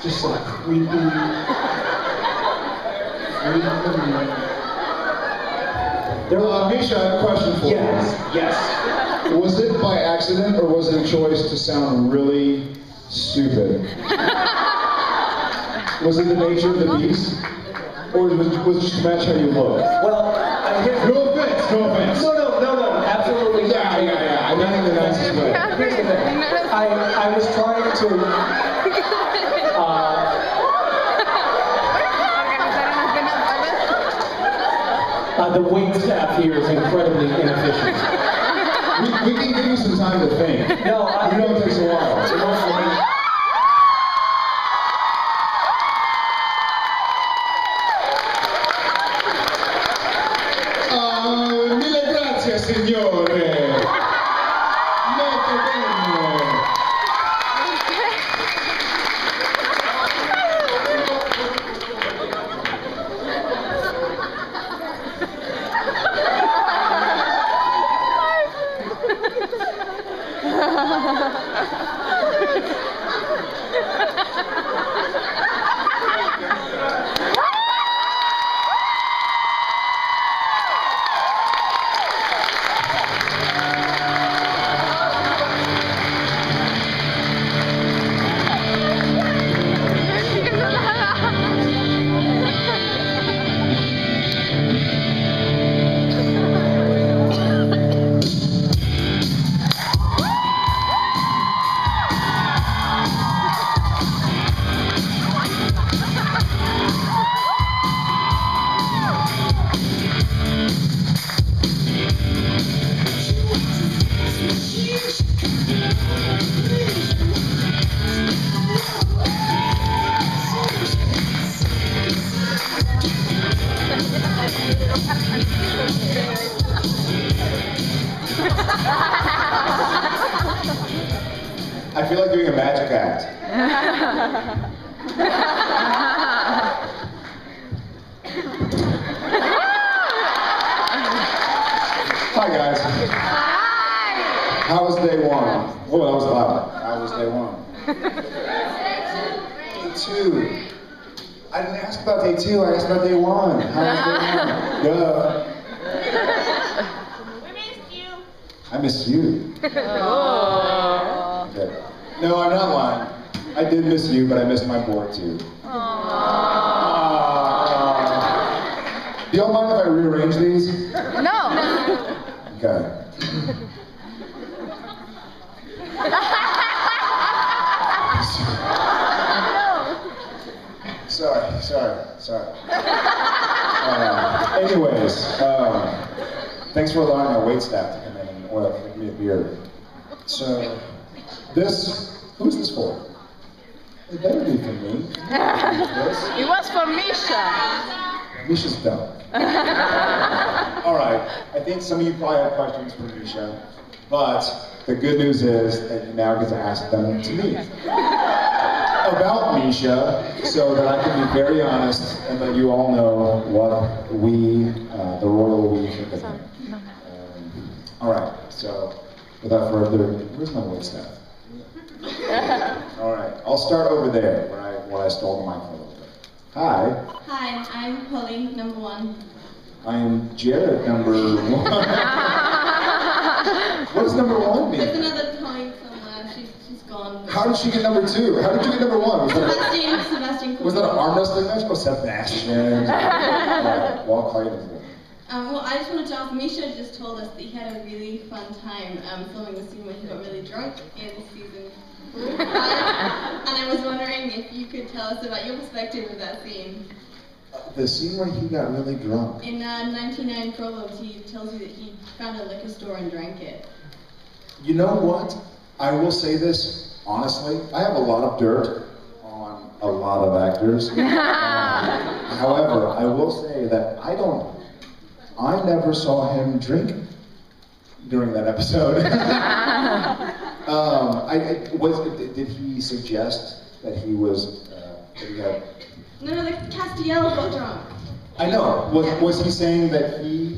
Just some creepy... Misha, I have a question for you. Yes. Was it by accident, or was it a choice to sound really stupid? Was it the nature of the beast? Or was it just to match how you look? Well, no offense. No, absolutely not. Yeah. I mean in the nicest way. Here's the thing. I was trying to... the wait staff here is incredibly inefficient. We can give you some time to think. No, you know it takes a while. Mille grazie, signore. Molto bene. I feel like doing a magic act. Hi guys. Hi. How was day one? Whoa, that was loud. How was day one? Day two. I didn't ask about day two, I asked about day one. How was day one? Duh. We missed you. I miss you. Oh. Okay. No, I'm not lying. I did miss you, but I missed my board too. Do y'all mind if I rearrange these? No. Okay. Sorry. Anyways, thanks for allowing my waitstaff to come in and give me a beer. So, who's this for? It better be for me. It was for Misha. Misha's dumb. Alright, I think some of you probably have questions for Misha, but the good news is that you now get to ask them to me. About Misha, so that I can be very honest and let you all know what the royal we think of him. Alright, so without further ado, where's my waitstaff? Alright, I'll start over there where I stole the mic from a little bit. Hi. Hi, I'm Polly, number one. I am Jared, number one. What does number one mean? There's another Polly somewhere, she's gone. How did she get number two? How did you get number one? Sebastian. Was that an arm wrestling match? Oh, Sebastian. Well, I'll call you number one. Well, I just wanted to ask, Misha just told us that he had a really fun time filming the scene where he got really drunk in season 5. And I was wondering if you could tell us about your perspective of that scene. The scene where he got really drunk? In 99 Problems, he tells you that he found a liquor store and drank it. You know what? I will say this, honestly, I have a lot of dirt on a lot of actors. However, I will say that I never saw him drink during that episode. Did he suggest that he was, that he had... No, the Castiel got drunk. I know. Was he saying that he...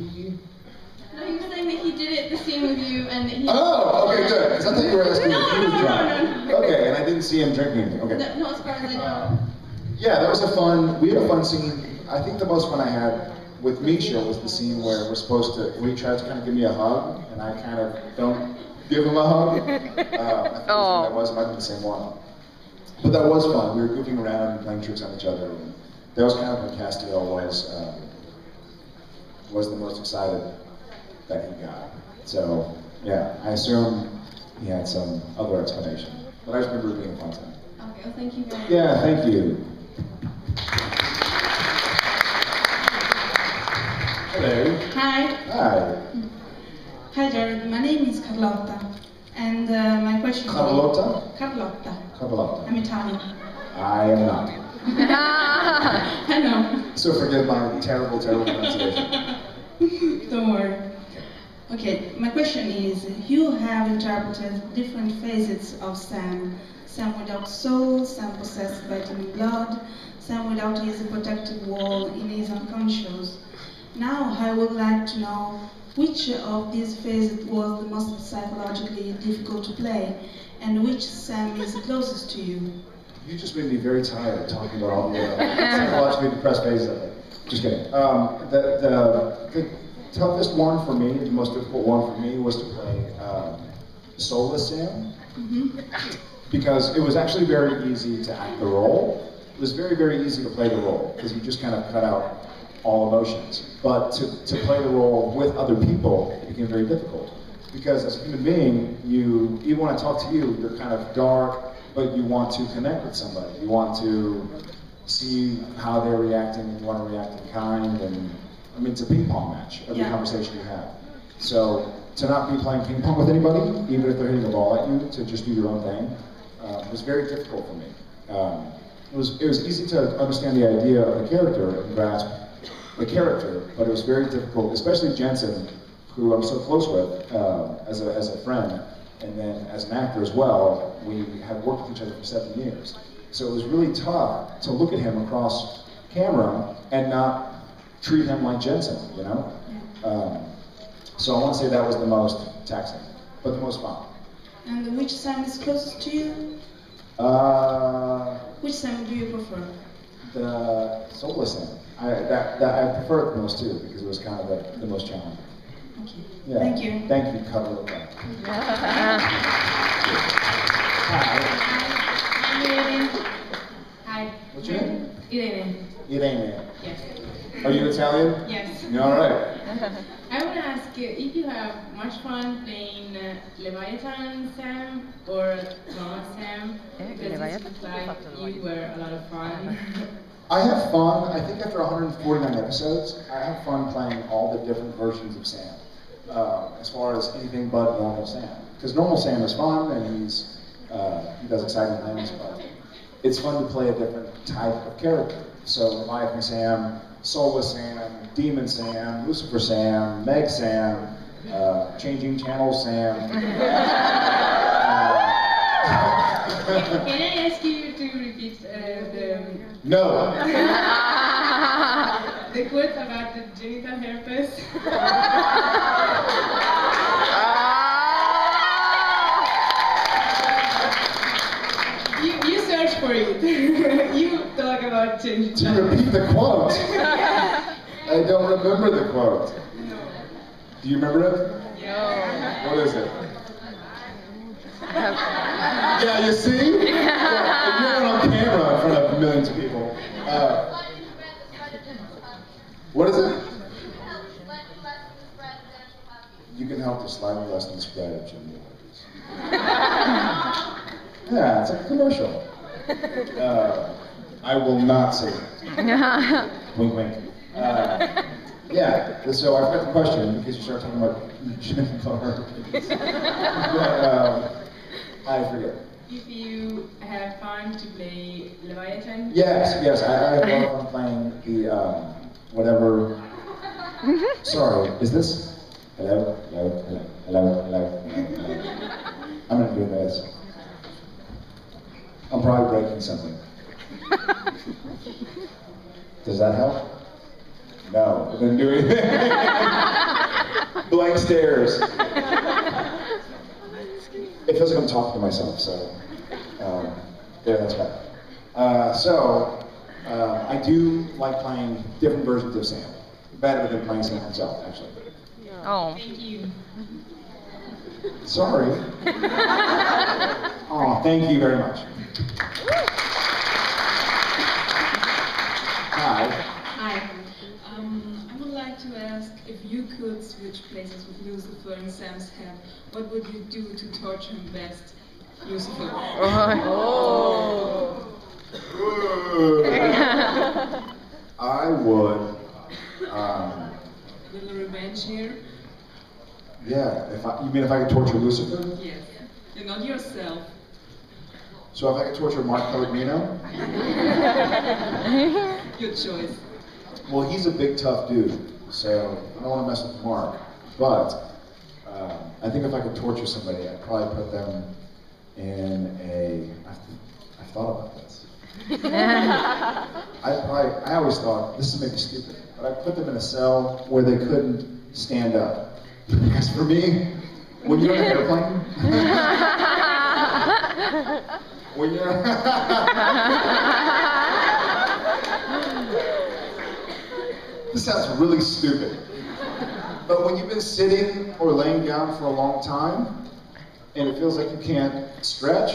No, he was saying that he did it, the scene with you, and that he... Oh, okay, good. Because I thought you were asking if he was drunk. No. Okay, and I didn't see him drinking anything. Okay. No, not as far as I know. Yeah, we had a fun scene. I think the most fun I had with Misha was the scene where he tries to kind of give me a hug, and I kind of don't give him a hug. I think it might have been the same one. But that was fun. We were goofing around and playing tricks on each other. And that was kind of when Castiel was the most excited that he got. So, yeah, I assume he had some other explanation. But I just remember it being a fun time. Okay, well, thank you very much. Yeah, thank you. Hello. Hi. Hi. Hi, Jared. My name is Carlotta. And my question is... Carlotta? Carlotta. Carlotta. I'm Italian. I am not. I know. So forgive my terrible, terrible pronunciation. Don't worry. Okay, my question is, you have interpreted different facets of Sam. Sam without soul, Sam possessed by demon blood, Sam without his protective wall in his unconscious. Now I would like to know which of these phases was the most psychologically difficult to play, and which Sam is closest to you. You just made me very tired talking about all the psychologically depressed phases of it. Just kidding. The toughest one for me, the most difficult one for me, was to play soulless Sam. Because it was actually very easy to act the role. It was very, very easy to play the role, because you just kind of cut out all emotions. But to play the role with other people, it became very difficult. Because as a human being, even when I talk to you, you're kind of dark, but you want to connect with somebody. You want to see how they're reacting, and you want to react in kind, and I mean, it's a ping pong match, every conversation you have. So to not be playing ping pong with anybody, even if they're hitting a ball at you, to just do your own thing, was very difficult for me. It was easy to understand the idea of the character and grasp the character, but it was very difficult, especially Jensen, who I'm so close with as a friend, and then as an actor as well. We had worked with each other for 7 years. So it was really tough to look at him across camera and not treat him like Jensen, you know? So I want to say that was the most taxing, but the most fun. And which Sam is closest to you? Which Sam do you prefer? The soulless Sam. I prefer it the most too, because it was kind of the most challenging. Okay. Yeah. Thank you. Thank you, Carlotta. Hi. I'm Irene. Hi. What's your name? Irene. Irene. Yes. Are you Italian? Yes. All right. I want to ask you if you have much fun playing Leviathan Sam or Mama Sam, because it looks like you were a lot of fun. I have fun. I think after 149 episodes, I have fun playing all the different versions of Sam, as far as anything but normal Sam. Because normal Sam is fun, and he does exciting things, but it's fun to play a different type of character. So Leviathan Sam, Soulless Sam, Demon Sam, Lucifer Sam, Meg Sam, Changing Channel Sam. Can I ask you to repeat No. the quote about the genital herpes? You search for it. You talk about genital. To repeat the quote. I don't remember the quote. No. Do you remember it? Yeah. What is it? Yeah, you see? Yeah, and you're on camera in front of millions of people. What is it? You can help to slightly lessen the spread of genital herpes. Yeah, it's like a commercial. I will not say that. Wink, wink. Yeah, so I forgot the question because you started talking about genital herpes. I forget. If you have fun to play Leviathan? Yes, I have a lot of fun playing the, whatever. Sorry, is this? Hello? I'm gonna do this. I'm probably breaking something. Does that help? No, it didn't do anything. Blank stares. It feels like I'm talking to myself, so yeah, that's bad. So I do like playing different versions of Sam. Better than playing Sam himself, actually. Oh. Thank you. Sorry. Oh, thank you very much. Hi. Hi. I would like to ask if you could switch places with Lucifer and Sam's head, what would you do to torture him best, Lucifer? Oh. I would. A little revenge here? Yeah. You mean if I could torture Lucifer? Yes. You're not yourself. So if I could torture Mark Pellegrino? Your choice. Well, he's a big, tough dude, so I don't want to mess with Mark. But I think if I could torture somebody, I'd probably put them in a. I've thought about this. I always thought this is maybe stupid, but I'd put them in a cell where they couldn't stand up. Because for me, when you're in an airplane, when you're this sounds really stupid, but when you've been sitting or laying down for a long time, and it feels like you can't stretch,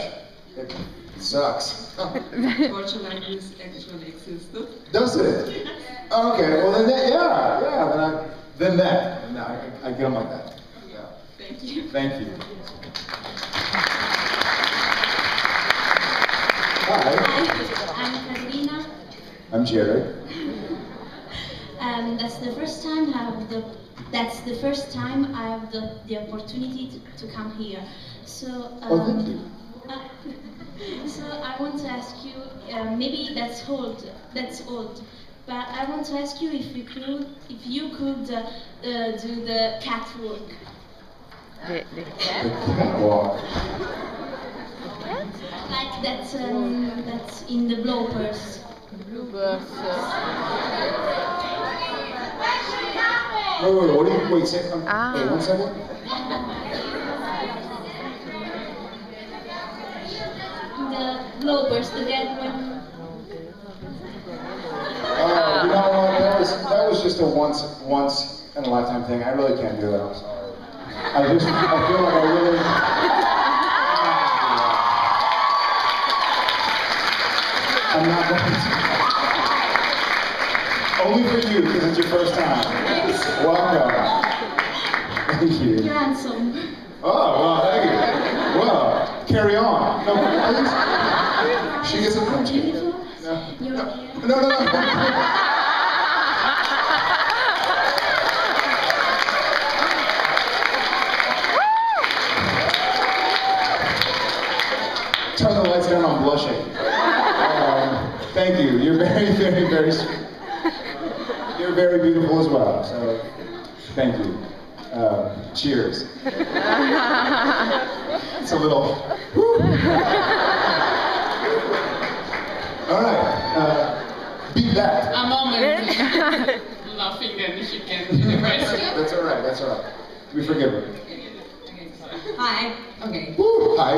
it sucks. Torture like this actually existed. Does it? Okay, well then that, then I get them like that. Yeah. Thank you. Thank you. Hi. I'm Katerina. I'm Jared. That's the first time I have the opportunity to come here. So Thank you. so I want to ask you, maybe that's old, but I want to ask you if you could do the catwalk. The The catwalk. Like that's in the bloopers. Wait, say, wait, 1 second. The bloopers, the dead one. You know what? That was just a once in a lifetime thing. I really can't do that. I'm sorry. I feel like I really. I'm not going to. Only for you, because it's your first time. Welcome. Thank you. You're handsome. Oh, well, thank you. Well, carry on. No, please. She gets a punch. Beautiful. No. Turn the lights down, I'm blushing. Thank you. You're very, very, very sweet. You're very beautiful as well, so thank you. Cheers. It's a little. All right. Beat that. A moment. Laughing and she can't do the rest. That's all right. That's all right. We forgive her. Hi. Okay. Woo. Hi.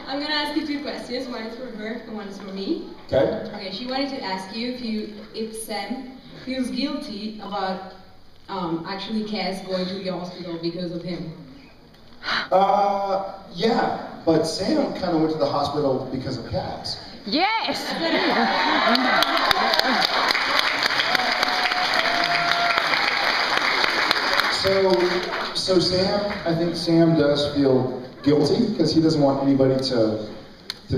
I'm gonna ask you 2 questions. One is for her and one is for me. Okay. Okay. She wanted to ask you if Sam feels guilty about actually Cass going to the hospital because of him. Yeah, but Sam kind of went to the hospital because of Cass. Yes! So Sam, I think Sam does feel guilty because he doesn't want anybody to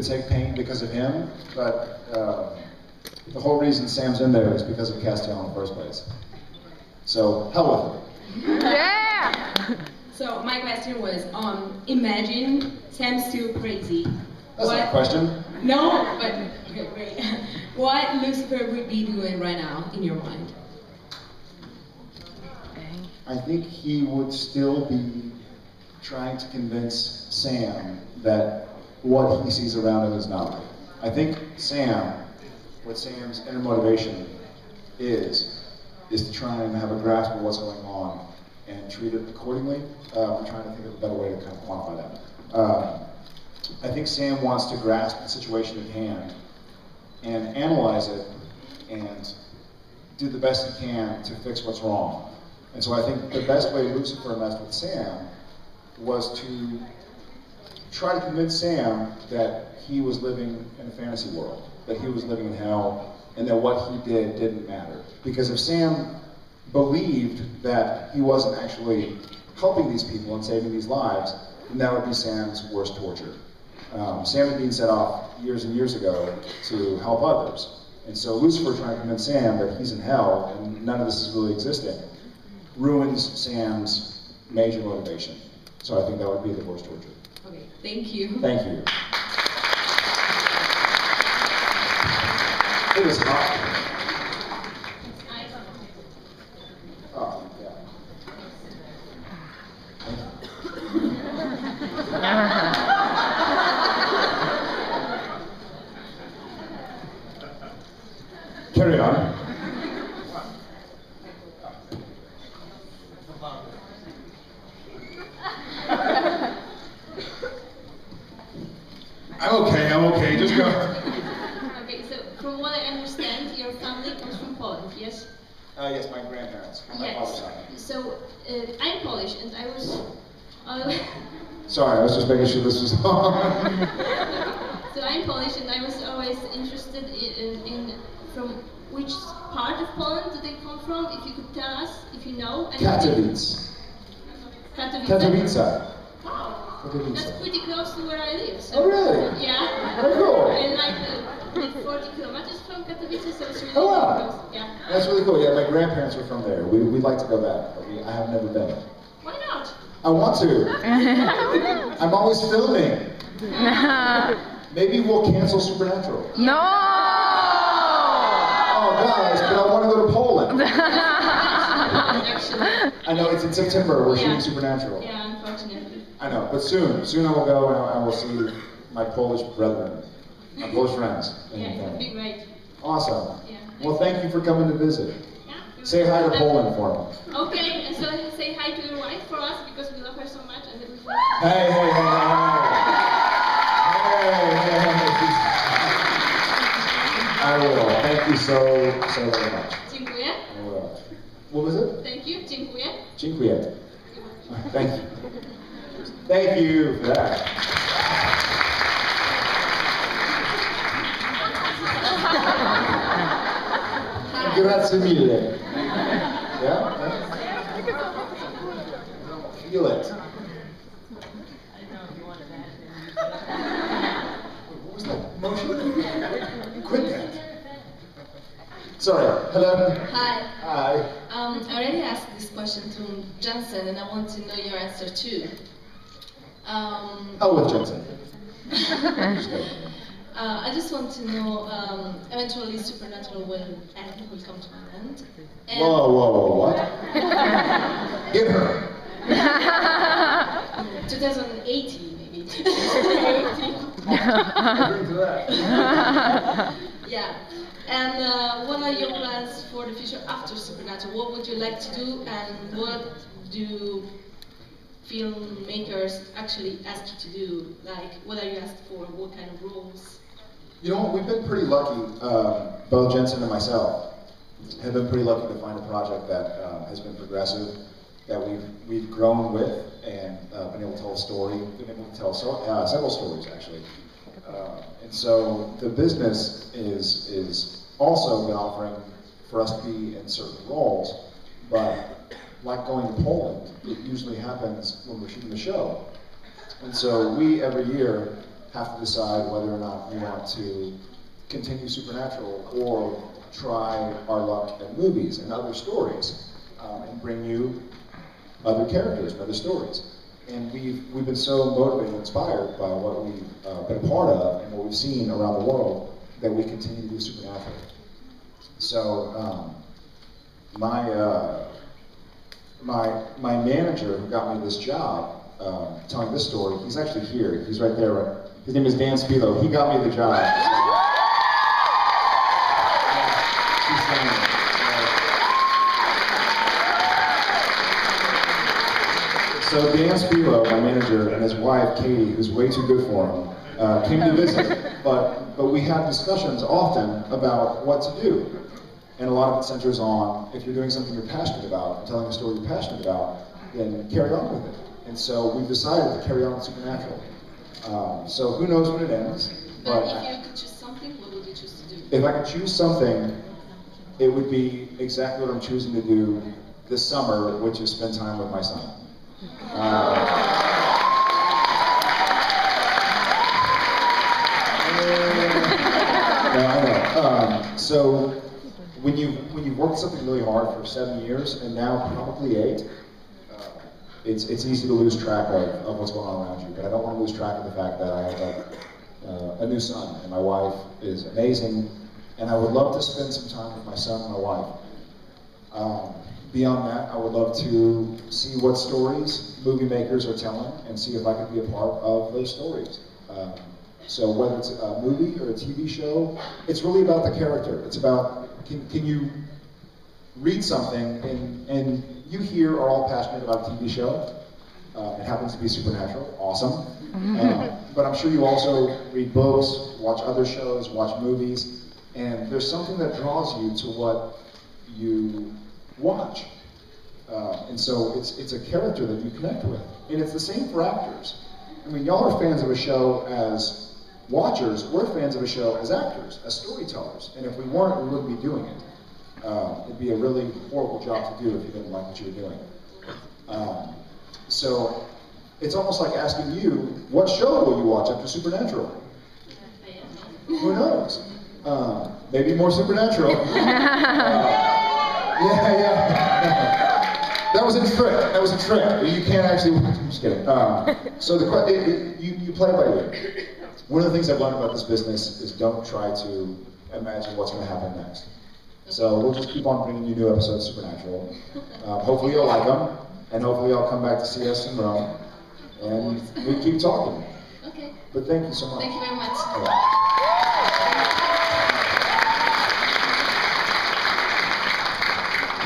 take pain because of him. But the whole reason Sam's in there is because of Castiel in the first place. So hell with him. Yeah! So my question was, imagine Sam's still crazy. That's not a question. No, but okay, great. What Lucifer would be doing right now in your mind? I think he would still be trying to convince Sam that what he sees around him is not right. I think what Sam's inner motivation is to try and have a grasp of what's going on and treat it accordingly. I'm trying to think of a better way to kind of quantify that. I think Sam wants to grasp the situation at hand and analyze it and do the best he can to fix what's wrong. And so I think the best way Lucifer messed with Sam was to try to convince Sam that he was living in a fantasy world, that he was living in hell, and that what he did didn't matter. Because if Sam believed that he wasn't actually helping these people and saving these lives, then that would be Sam's worst torture. Sam had been set off years and years ago to help others. And so Lucifer trying to convince Sam that he's in hell and none of this is really existing ruins Sam's major motivation. So I think that would be the worst torture. Okay, thank you. Thank you. It was hot. Oh, yeah. Carry on. I'm okay, just go. Okay, so from what I understand, your family comes from Poland, yes? Yes, my grandparents, on my father's side. So, I'm Polish, and I was... Sorry, I was just making sure this was on. So I'm Polish, and I was always interested in from which part of Poland do they come from? If you could tell us, if you know. Katowice. Katowice? Katowice. Wow. Katowice. That's pretty close to where I live. So, Oh, really? Yeah. Very cool. And like 40 kilometers from Katowice, so it's really Oh, wow. close. Yeah. That's really cool. Yeah, my grandparents were from there. We'd like to go back, but I have never been. Why not? I want to. I'm always filming. Maybe we'll cancel Supernatural. No! Oh, guys, but I want to go to Poland. Actually. I know, it's in September. We're Yeah. shooting Supernatural. Yeah, unfortunately. I know, but soon. Soon I will go and I will see my Polish brethren, my Polish friends. Yeah, it would be great. Awesome. Yeah. Well, thank you for coming to visit. Yeah. Say hi to Poland for me. Okay, and so say hi to your wife for us because we love her so much and it was Hey, hey, hey, hey, hey. Hey, hey. I will. Thank you so very much. Dziękuję. I will. What was it? Thank you. Dziękuję. Dziękuję. Thank you. Thank you for that. Grazie mille. Yeah? Feel it. What was that motion? Quit that. Sorry. Hello. Hi. Hi. I already asked this question to Jensen, and I want to know your answer too. Oh, with Jensen. I just want to know, eventually Supernatural will come to an end. And Whoa, what? Get her. 2080 maybe. Agree to that. Yeah. And what are your plans for the future after Supernatural? What would you like to do, and what do filmmakers actually ask you to do? Like, what are you asked for? What kind of roles? You know, we've been pretty lucky, both Jensen and myself have been pretty lucky to find a project that has been progressive, that we've grown with, and been able to tell a story, been able to tell several stories actually. And so the business is also been offering for us to be in certain roles, but like going to Poland, it usually happens when we're shooting the show. And so we, every year, have to decide whether or not we want to continue Supernatural or try our luck at movies and other stories, and bring you other characters and other stories. And we've been so motivated and inspired by what we've been a part of and what we've seen around the world that we continue to do Supernatural. So my manager who got me this job, telling this story, he's actually here. He's right there. Right? His name is Dan Spilo. He got me the job. So Dan Spilo, my manager, and his wife Katie, who's way too good for him, came to visit. But but we have discussions often about what to do. And a lot of it centers on, if you're doing something you're passionate about, and telling a story you're passionate about, then carry on with it. And so we've decided to carry on with Supernatural. So who knows when it ends. But if you could choose something, what would you choose to do? If I could choose something, it would be exactly what I'm choosing to do this summer, which is spend time with my son. No, I know. So when you worked something really hard for 7 years and now probably 8, it's easy to lose track of what's going on around you. But I don't want to lose track of the fact that I have a new son, and my wife is amazing, and I would love to spend some time with my son and my wife. Beyond that, I would love to see what stories movie makers are telling and see if I could be a part of those stories. So whether it's a movie or a TV show, it's really about the character. It's about, can you read something and you here are all passionate about a TV show. It happens to be Supernatural, awesome. But I'm sure you also read books, watch other shows, watch movies, and there's something that draws you to what you watch. And so it's a character that you connect with. And it's the same for actors. I mean, y'all are fans of a show as watchers, we're fans of a show as actors, as storytellers. And if we weren't, we wouldn't be doing it. It'd be a really horrible job to do if you didn't like what you were doing. So it's almost like asking you, what show will you watch after Supernatural? Who knows? Maybe more Supernatural. Yeah. That was a trick. That was a trick. You can't actually. I'm just kidding. So you play by ear. One of the things I've learned about this business is don't try to imagine what's going to happen next. So we'll just keep on bringing you new episodes of Supernatural. Hopefully you'll like them, and hopefully you'll come back to see us in Rome, and we keep talking. Okay. But thank you so much. Thank you very much.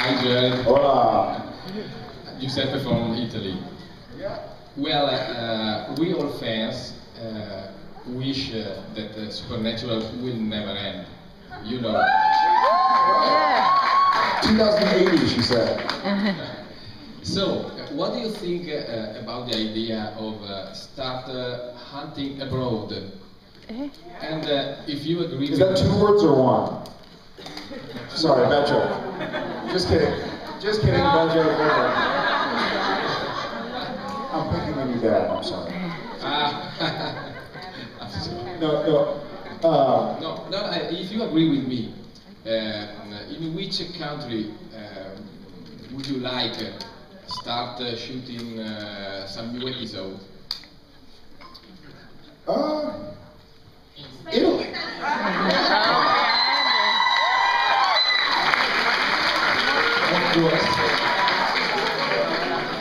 Hi, Jared. Hola. Giuseppe from Italy. Well, we all fans wish that Supernatural will never end. You know. 2080, she said. So, what do you think about the idea of start hunting abroad? And if you agree Is that 2 words or 1? Sorry, bad joke. Just kidding. Just kidding, bad joke. I'm picking on you, Dad. I'm sorry. No. If you agree with me, in which country would you like start shooting some new episode? Italy.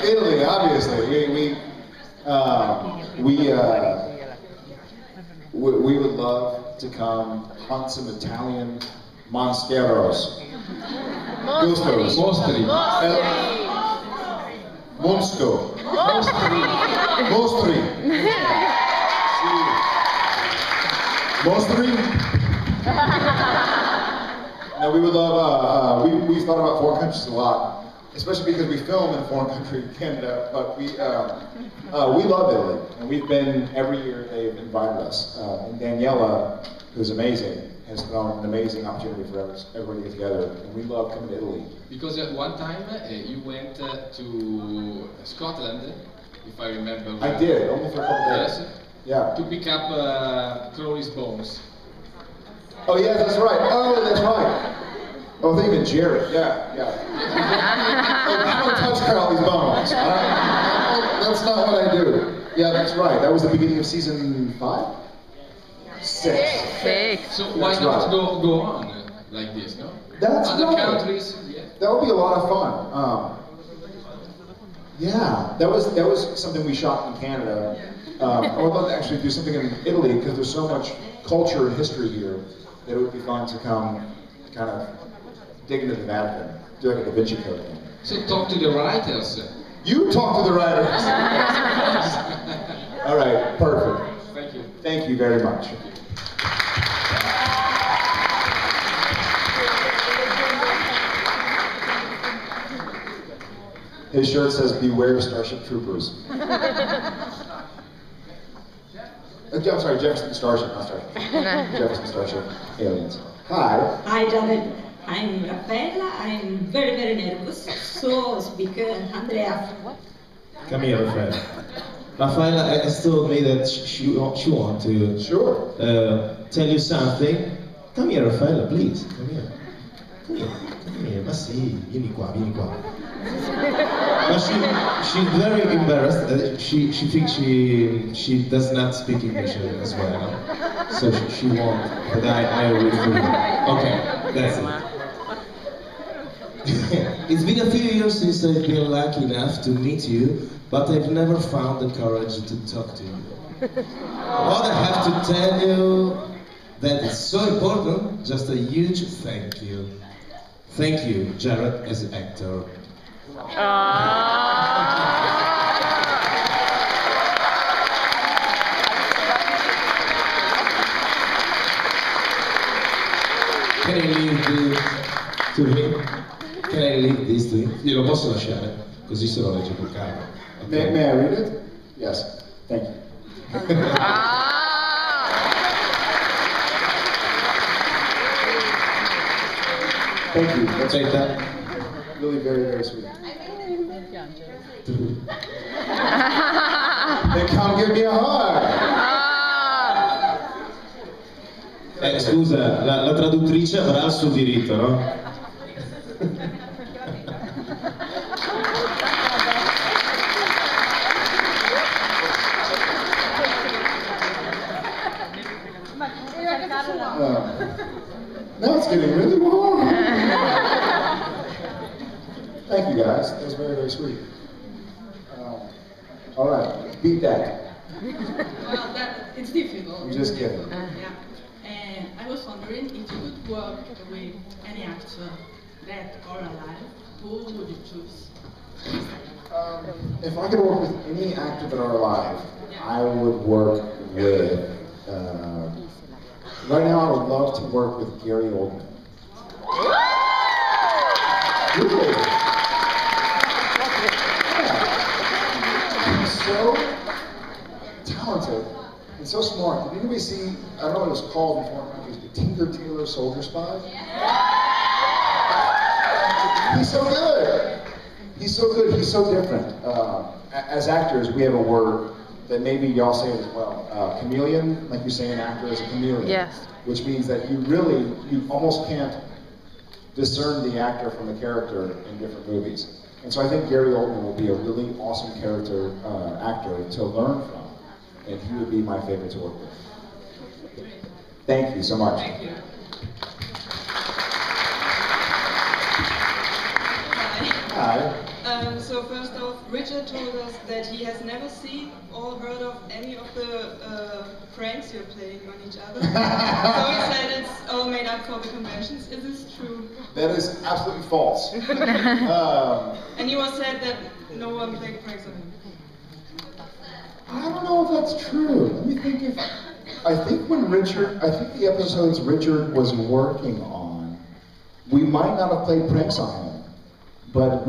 Italy, obviously. We would love to come hunt some Italian monsteros. Gustos. Mostri. Monsto. Mostri. Mostri. No, we would love, we've thought about foreign countries a lot, especially because we film in a foreign country, Canada, but we love Italy, and we've been, every year they've invited us. And Daniela, who's amazing, has thrown an amazing opportunity for everybody to get together, and we love coming to Italy. Because one time you went to Scotland, if I remember well. I did, only for a couple days. Yes? Yeah. To pick up Crowley's bones. Oh yeah, that's right. Oh, that's right. Oh, they even Jared. Yeah. I don't touch Crowley's bones. That's not what I do. Yeah, that's right. That was the beginning of season 5? 6. So why not go on like this, no? That's Other right. countries, yeah. That would be a lot of fun. Yeah, that was something we shot in Canada. I would love to actually do something in Italy because there's so much culture and history here that it would be fun to come kind of dig into the Vatican, do like a Da Vinci Code thing. So talk to the writers. You talk to the writers. All right, perfect. Thank you. Thank you very much. His shirt says, "Beware Starship Troopers." I'm sorry, Jefferson Starship, not Starship. Jefferson Starship, aliens. Hi. Hi, Janet. I'm Raffaella. I'm very, very nervous. So, speaker Andrea. Come here, Raffaella. Raffaella has told me that she wants to tell you something. Come here, Raffaella, please. Come here. Come here. Come here. Ma sì, vieni qua, vieni qua. But she's very embarrassed. She thinks she does not speak English as well, so she won't. But I will do it. Okay, that's it. It's been a few years since I've been lucky enough to meet you, but I've never found the courage to talk to you. What I have to tell you that is so important. Just a huge thank you. Thank you, Jared, as an actor. Can I leave this to him? Can I leave this to him? Glielo posso lasciare? Così se lo legge col cavo. Okay. May I read it? Yes. Thank you. Thank you. That's Take that. really very, very sweet. Then come give me a hug. Scusa, la traduttrice avrà il suo diritto, no? Now it's getting really warm. Thank you guys. That was very, very sweet. All right, beat that. Well, it's difficult. I'm just kidding. Yeah. I was wondering if you could work with any actor, dead or alive, who would you choose? If I could work with any actor that are alive, I would work with. Right now, I would love to work with Gary Oldman. Really? Yeah. He's so talented and so smart. Did anybody see? I don't know what it was called before. It was the Tinker Tailor Soldier Spy. He's so good. He's so good. He's so different. As actors, we have a word that maybe y'all say it as well. Chameleon, like you say an actor is a chameleon. Yes. Which means that you almost can't discern the actor from the character in different movies. And so I think Gary Oldman will be a really awesome actor to learn from. And he would be my favorite to work with. Thank you so much. Thank you. Hi. So first off, Richard told us that he has never seen or heard of any of the pranks you're playing on each other. So he said it's all made up for the conventions. Is this true? That is absolutely false. And you all said that no one played pranks on him. I don't know if that's true. Let me think I think the episodes Richard was working on, we might not have played pranks on him. But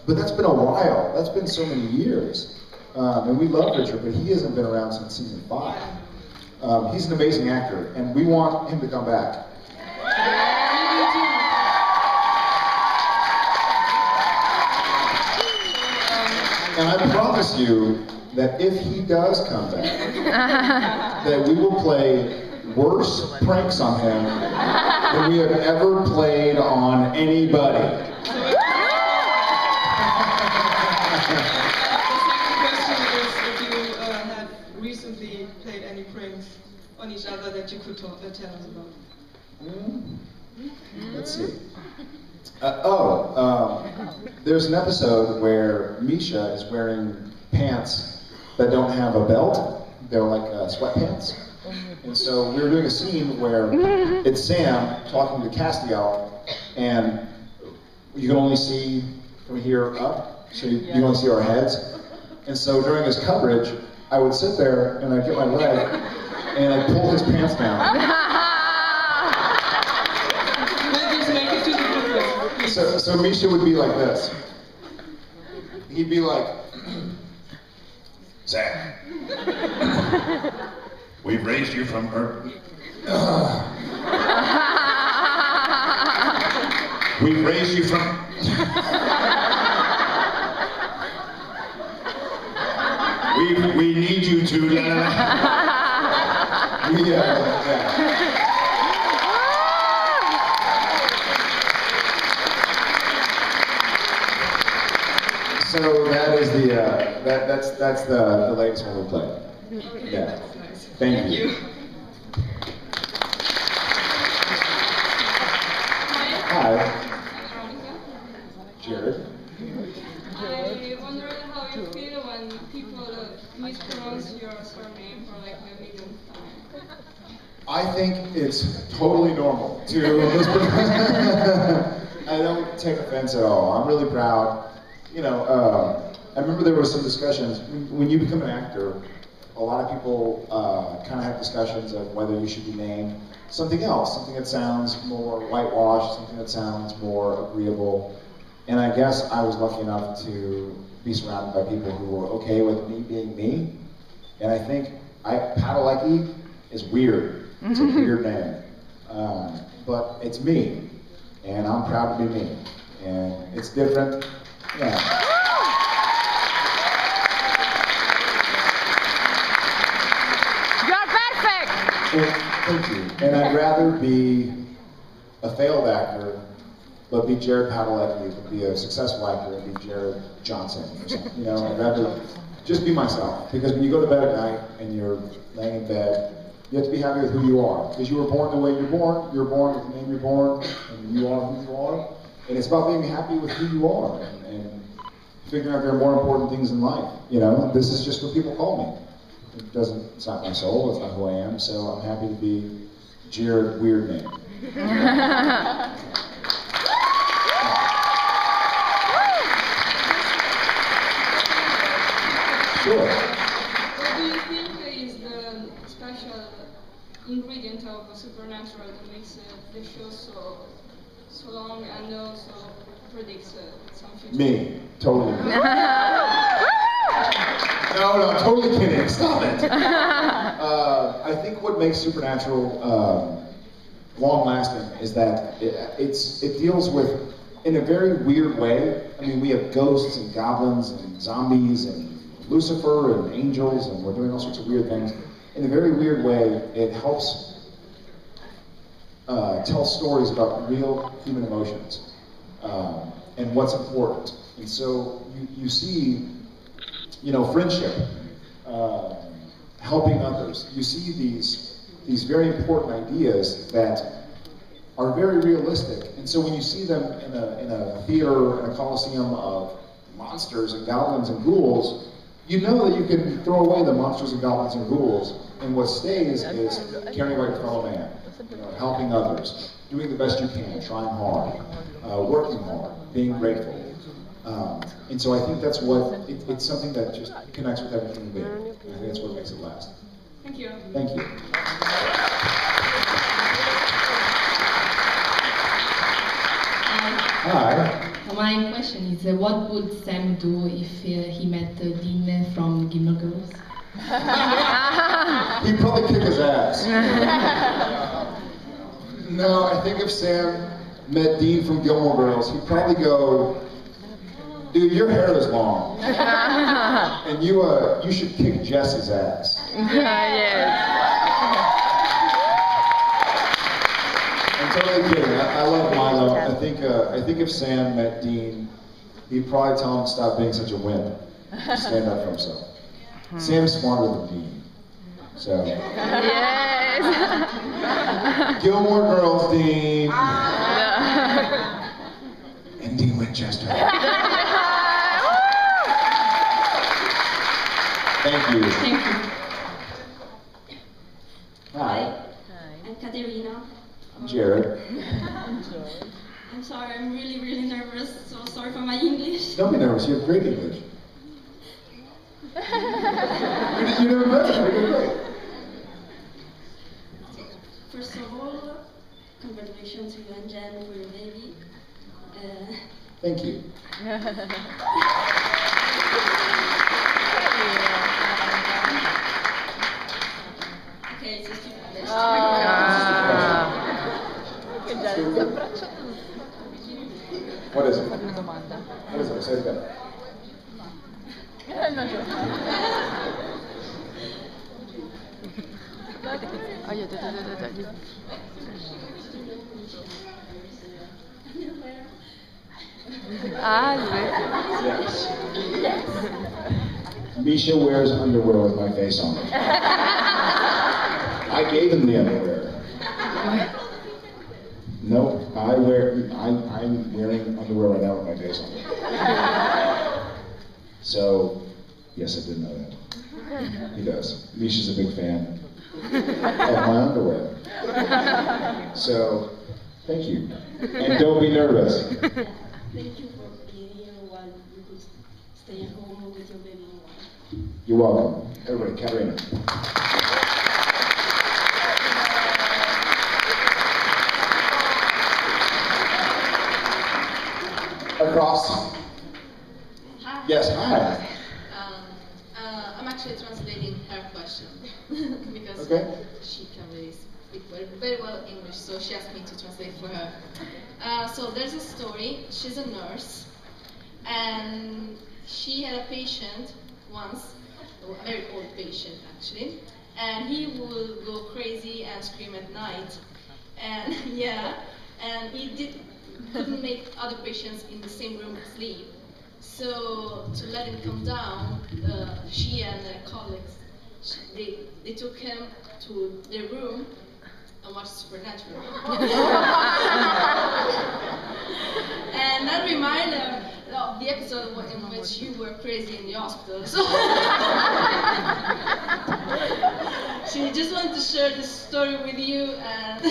but that's been a while. That's been so many years. And we love Richard, but he hasn't been around since season 5. He's an amazing actor, and we want him to come back. And I promise you that if he does come back, that we will play worse pranks on him than we have ever played on anybody. Recently played any pranks on each other that you could tell us about? Let's see. There's an episode where Misha is wearing pants that don't have a belt. They're like sweatpants. And so we were doing a scene where it's Sam talking to Castiel, and you can only see from here up, so you can only see our heads. And so during his coverage, I would sit there and I'd get my leg and I'd pull his pants down. So Misha would be like this. he'd be like, Sam, we've raised you from her. We've raised you from. We need you to. So that is that's the latest one we played. Yeah. Thank you. Hi. Jared. I wonder how you feel when people mispronounce your surname for like the millionth time. I think it's totally normal to mispronounce. I don't take offense at all. I'm really proud. You know, I remember there was some discussions when you become an actor. A lot of people kind of have discussions of whether you should be named something else, something that sounds more whitewashed, something that sounds more agreeable. And I guess I was lucky enough to be surrounded by people who were okay with me being me. And I think Padalecki is weird. It's a weird name. But it's me. And I'm proud to be me. And it's different. Yeah. Thank you. And I'd rather be a failed actor, but be Jared Padalecki, than be a successful actor and be Jared Johnson or something. You know, I'd rather just be myself. Because when you go to bed at night and you're laying in bed, you have to be happy with who you are. Because you were born the way you're born with the name you're born, and you are who you are. And it's about being happy with who you are and figuring out there are more important things in life. You know, this is just what people call me. It's not my soul, it's not who I am, so I'm happy to be Jared Weird Name. Sure. What do you think is the special ingredient of Supernatural that makes the show so long and also predicts some future? Me, totally. No, I'm totally kidding. Stop it. I think what makes Supernatural long-lasting is that it deals with, in a very weird way. I mean, we have ghosts and goblins and zombies and Lucifer and angels, and we're doing all sorts of weird things. In a very weird way, it helps tell stories about real human emotions and what's important. And so you see, you know, friendship, helping others. You see these very important ideas that are very realistic. And so when you see them in a theater, in a coliseum of monsters and goblins and ghouls, you know that you can throw away the monsters and goblins and ghouls, and what stays is caring about your fellow man, you know, helping others, doing the best you can, trying hard, working hard, being grateful. And so I think that's what, it's something that just connects with every human being. I think that's what makes it last. Thank you. Thank you. Hi. My question is, what would Sam do if he met Dean from Gilmore Girls? He'd probably kick his ass. No, I think if Sam met Dean from Gilmore Girls, he'd probably go, dude, your hair is long. And you should kick Jess's ass. I'm totally kidding. I love Milo. I think if Sam met Dean, he'd probably tell him to stop being such a wimp. Stand up for himself. Sam's smarter than Dean. So. Yes. Gilmore Girls, Dean. And Dean Winchester. Thank you. Thank you. Hi. I'm Katerina. I'm Jared. I'm sorry, I'm really, really nervous. So sorry for my English. Don't be nervous, you have great English. You never met him, you're great. First of all, congratulations to you and Jen for your baby. Thank you. Ok, ci sto What is it? What is it? Say it again. Yes. Misha wears underwear with my face on it. I gave him the underwear. Nope, I'm wearing underwear right now with my face on it. So, yes, I did know that. He does. Misha's a big fan of my underwear. So, thank you. And don't be nervous. Thank you for being here while you could stay at home with your baby. You're welcome. Everybody, Katerina. Across. Hi. Yes, hi. I'm actually translating her question because she can really speak very well English, so she asked me to translate for her. So there's a story. She's a nurse, and she had a patient once, a very old patient actually, and he would go crazy and scream at night, and and he couldn't make other patients in the same room sleep. So to let him calm down, she and their colleagues, they took him to their room and watched Supernatural. And that reminded her of the episode in which you were crazy in the hospital. So she just wanted to share this story with you, and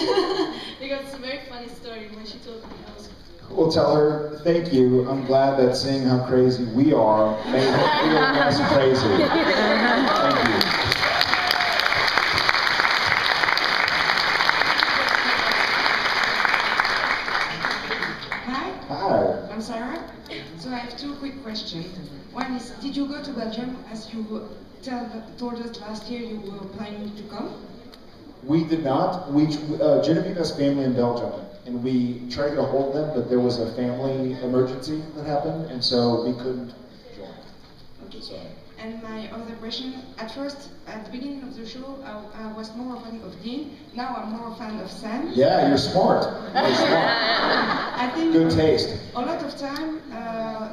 because it's a very funny story. When she told me, I was We'll tell her, thank you. I'm glad that seeing how crazy we are made her feel less crazy. Thank you. Hi. Hi. I'm Sarah. So I have two quick questions. One is, did you go to Belgium as you told us last year you were planning to come? We did not. Genevieve has family in Belgium, and we tried to get a hold of them, but there was a family emergency that happened, and so we couldn't join. Okay. Sorry. And my other question, at first, at the beginning of the show, I was more a fan of Dean. Now I'm more a fan of Sam. Yeah, you're smart. You're smart. I think good taste. A lot of time,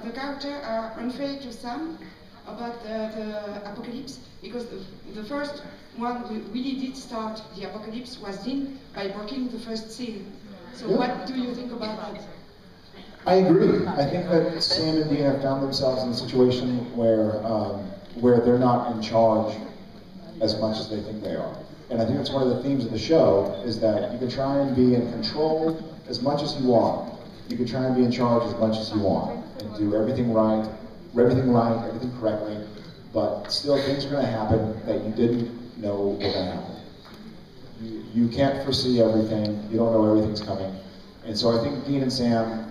the characters are unfair to Sam about the apocalypse, because the first one who really did start the apocalypse was Dean by breaking the first seal. So what do you think about that? I agree. I think that Sam and Dean have found themselves in a situation where they're not in charge as much as they think they are. And I think that's one of the themes of the show, is that you can try and be in control as much as you want. You can try and be in charge as much as you want and do everything right, everything correctly, but still things are going to happen that you didn't know were going to happen. You can't foresee everything. You don't know everything's coming. And so I think Dean and Sam,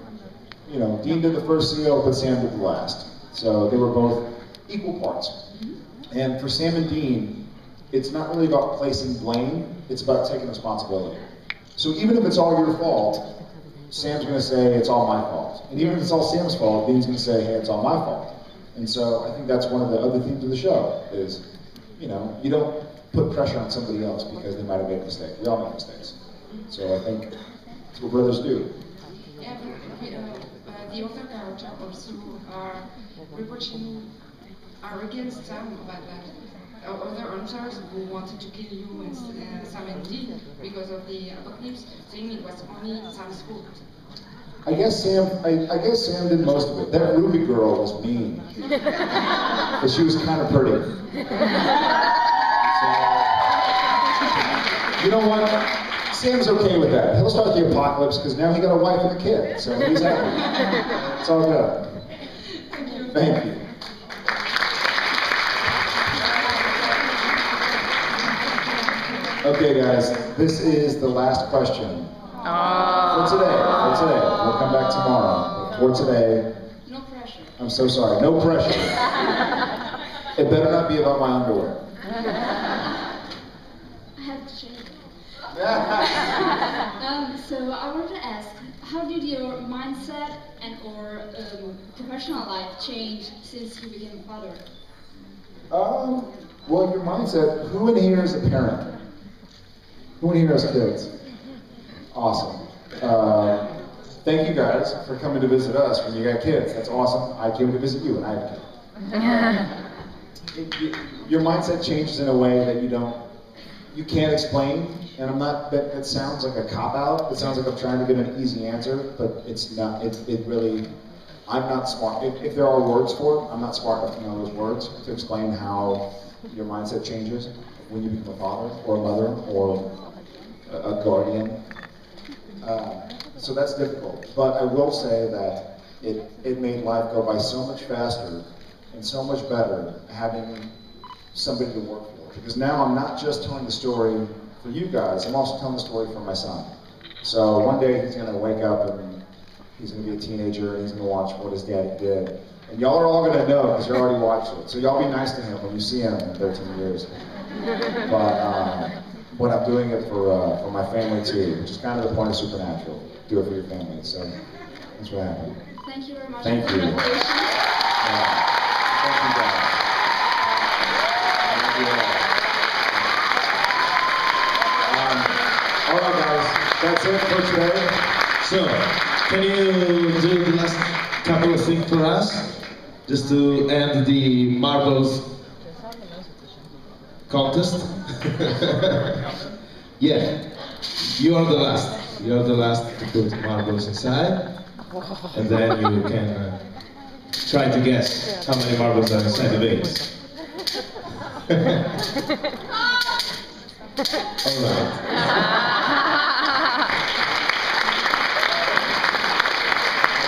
you know, Dean did the first seal, but Sam did the last. So they were both equal parts. And for Sam and Dean, it's not really about placing blame, it's about taking responsibility. So even if it's all your fault, Sam's going to say, it's all my fault. And even if it's all Sam's fault, Dean's going to say, hey, it's all my fault. And so I think that's one of the other themes of the show, is, you know, you don't put pressure on somebody else because they might have made a mistake. We all make mistakes. So I think that's what brothers do. Yeah, but the other characters also are against Sam about that. Other answers who wanted to kill you and Sam and Dean because of the apocalypse, saying it was only Sam's fault. I guess Sam did most of it. That Ruby girl was mean, but she was kind of pretty. So, you know what? Sam's okay with that. He'll start the apocalypse because now he got a wife and a kid, so he's happy. It's all good. Thank you. Okay, guys, this is the last question. For today. We'll come back tomorrow. For today. No pressure. I'm so sorry. No pressure. It better not be about my underwear. I have to change. So I wanted to ask, how did your mindset and or professional life change since you became a father? Well, your mindset, who in here is a parent? Who in here has kids? Awesome. Thank you guys for coming to visit us when you got kids. That's awesome. I came to visit you and I have kids. Your mindset changes in a way that you can't explain, and I'm not, that sounds like a cop-out. It sounds like I'm trying to give an easy answer, but it's not, it really, I'm not smart. If there are words for it, I'm not smart enough to know those words to explain how your mindset changes when you become a father, or a mother, or a guardian. So that's difficult, but I will say that it made life go by so much faster and so much better having somebody to work for. Because now I'm not just telling the story for you guys, I'm also telling the story for my son. So one day he's going to wake up and he's going to be a teenager and he's going to watch what his daddy did. And y'all are all going to know because you already watched it. So y'all be nice to him when you see him in 13 years. But I'm doing it for my family too, which is kind of the point of Supernatural. Do it for your family. So that's what happened. Thank you very much. Thank you. Thank you guys. All right, guys, that's it for today. So, can you do the last couple of things for us? Just to end the marbles contest? Yeah, you are the last. You are the last to put marbles inside. And then you can try to guess how many marbles are inside the vase. Alright.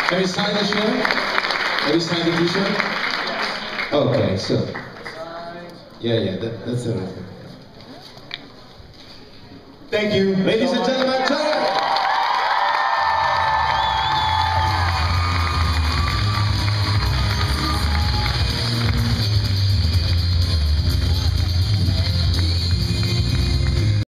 Have you signed the shirt? Have you signed the t-shirt? Okay, so. Yeah, that's everything. Thank you. Ladies and gentlemen,